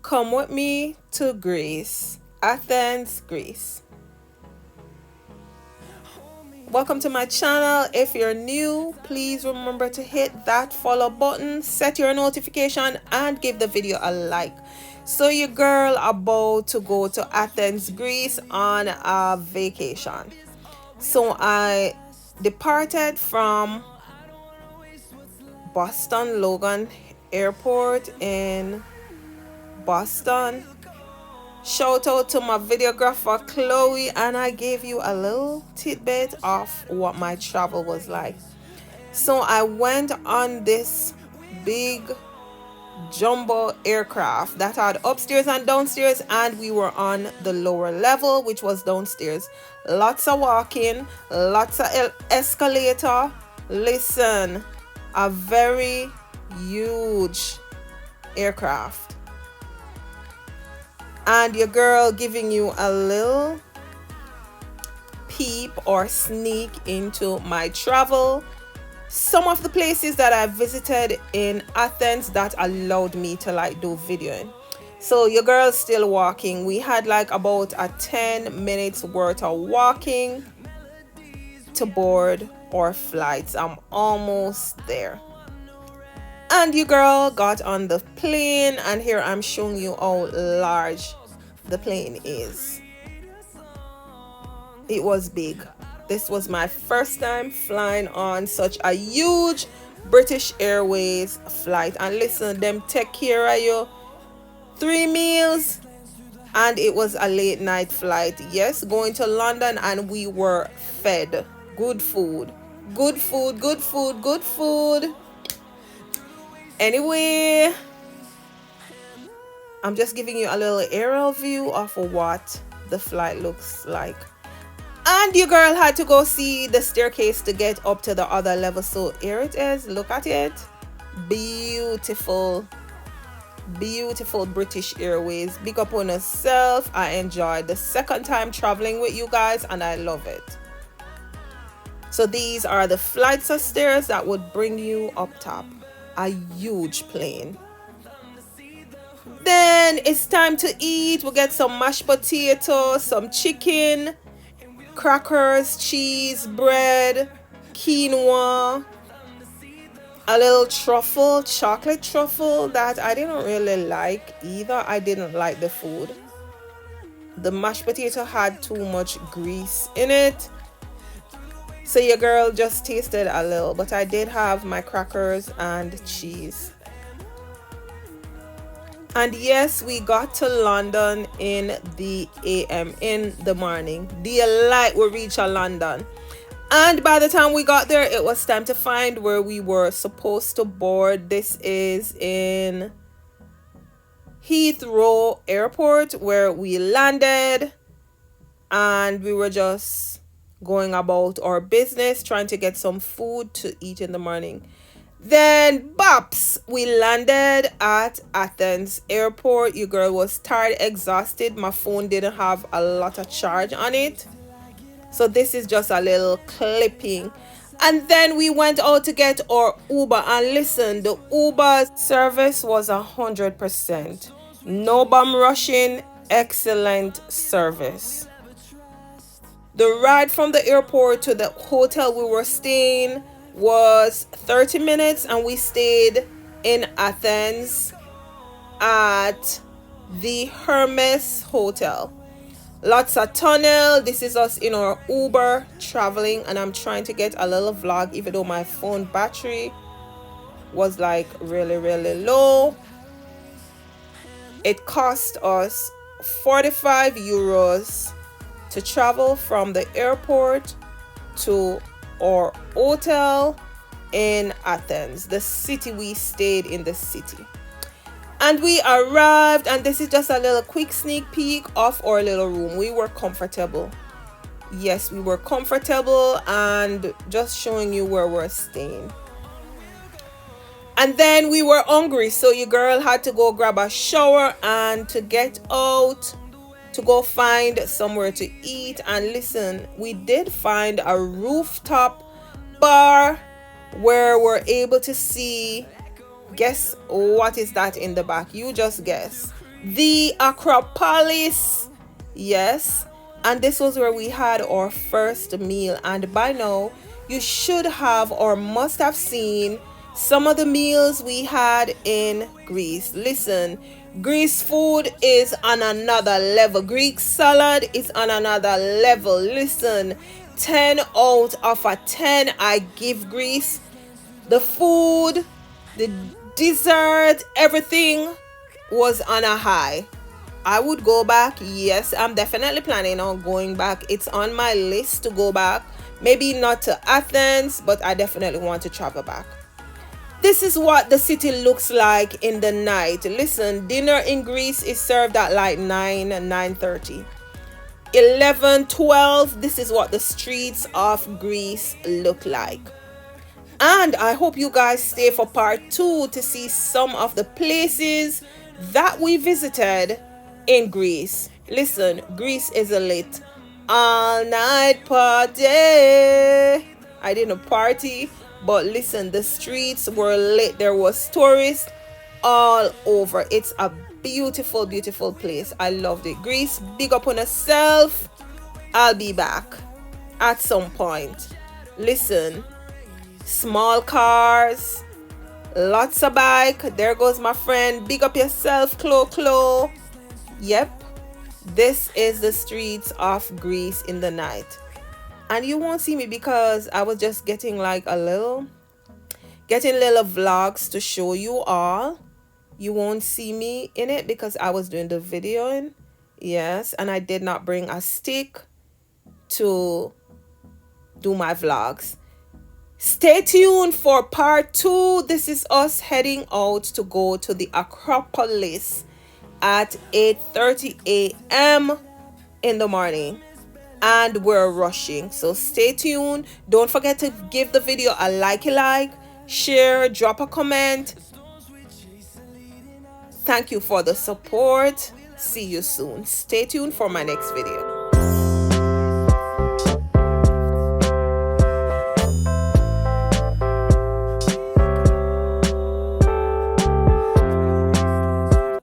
come with me to Greece, Athens, Greece. Welcome to my channel. If you're new, please remember to hit that follow button, set your notification, and give the video a like. So your girl about to go to Athens, Greece on a vacation. So I departed from Boston Logan Airport in Boston. Shout out to my videographer Chloe, and I gave you a little tidbit of what my travel was like. So I went on this big jumbo aircraft that had upstairs and downstairs, and we were on the lower level, which was downstairs. Lots of walking, lots of escalator. Listen, a very huge aircraft. And your girl giving you a little peep or sneak into my travel. Some of the places that I visited in Athens that allowed me to do videoing. So your girl's still walking. We had about a 10 minutes worth of walking to board our flights. I'm almost there. And your girl got on the plane, and here I'm showing you how large the plane is. It was big. This was my first time flying on such a huge British Airways flight. And listen, them take care of you. 3 meals, and it was a late night flight. Yes, going to London, and we were fed good food. Good food, good food, good food. Anyway, I'm just giving you a little aerial view of what the flight looks like. And your girl had to go see the staircase to get up to the other level. So here it is. Look at it. Beautiful. Beautiful British Airways. Big up on yourself. I enjoyed the second time traveling with you guys, and I love it. So these are the flights of stairs that would bring you up top. A huge plane. Then it's time to eat. We'll get some mashed potatoes, some chicken, crackers, cheese, bread, quinoa, a little truffle, chocolate truffle that I didn't really like either. I didn't like the food. The mashed potato had too much grease in it. So your girl just tasted a little, but I did have my crackers and cheese. And yes, we got to London in the AM, in the morning. Daylight we reached London. And by the time we got there, it was time to find where we were supposed to board. This is in Heathrow Airport where we landed. And we were just going about our business, trying to get some food to eat in the morning. Then bops, we landed at Athens Airport. Your girl was tired, exhausted. My phone didn't have a lot of charge on it, so this is just a little clipping. And then we went out to get our Uber, and listen, the Uber service was 100%. No bum rushing, excellent service. The ride from the airport to the hotel we were staying was 30 minutes, and we stayed in Athens at the Hermes Hotel. Lots of tunnel. This is us in our Uber traveling, and I'm trying to get a little vlog even though my phone battery was really low. It cost us 45 euros to travel from the airport to our hotel in Athens, the city. We stayed in the city, and we arrived, and this is just a little quick sneak peek of our little room. We were comfortable. Yes, we were comfortable, and just showing you where we're staying. And then we were hungry, so your girl had to go grab a shower and to get out to go find somewhere to eat. And listen, we did find a rooftop bar where we're able to see, guess what is that in the back? You just guess. the Acropolis. Yes, and this was where we had our first meal. And by now, you should have or must have seen some of the meals we had in Greece. Listen, Greece food is on another level. Greek salad is on another level. Listen, 10 out of a 10 I give Greece. The food, the dessert, everything was on a high. I would go back. Yes, I'm definitely planning on going back. It's on my list to go back. Maybe not to Athens, but I definitely want to travel back. This is what the city looks like in the night. Listen, dinner in Greece is served at like 9, 9:30. 11, 12. This is what the streets of Greece look like. And I hope you guys stay for part 2 to see some of the places that we visited in Greece. Listen, Greece is a lit all night party. I didn't party, but listen, the streets were lit. There was tourists all over. It's a beautiful, beautiful place. I loved it. Greece, big up on yourself. I'll be back at some point. Listen, small cars, lots of bike. There goes my friend. Big up yourself, Clo. Yep, this is the streets of Greece in the night. And you won't see me because I was just getting little vlogs to show you all. You won't see me in it because I was doing the videoing. Yes, and I did not bring a stick to do my vlogs. Stay tuned for part 2. This is us heading out to go to the Acropolis at 8:30 a.m. in the morning. And we're rushing. So stay tuned. Don't forget to give the video a like, share, drop a comment. Thank you for the support. See you soon. Stay tuned for my next video.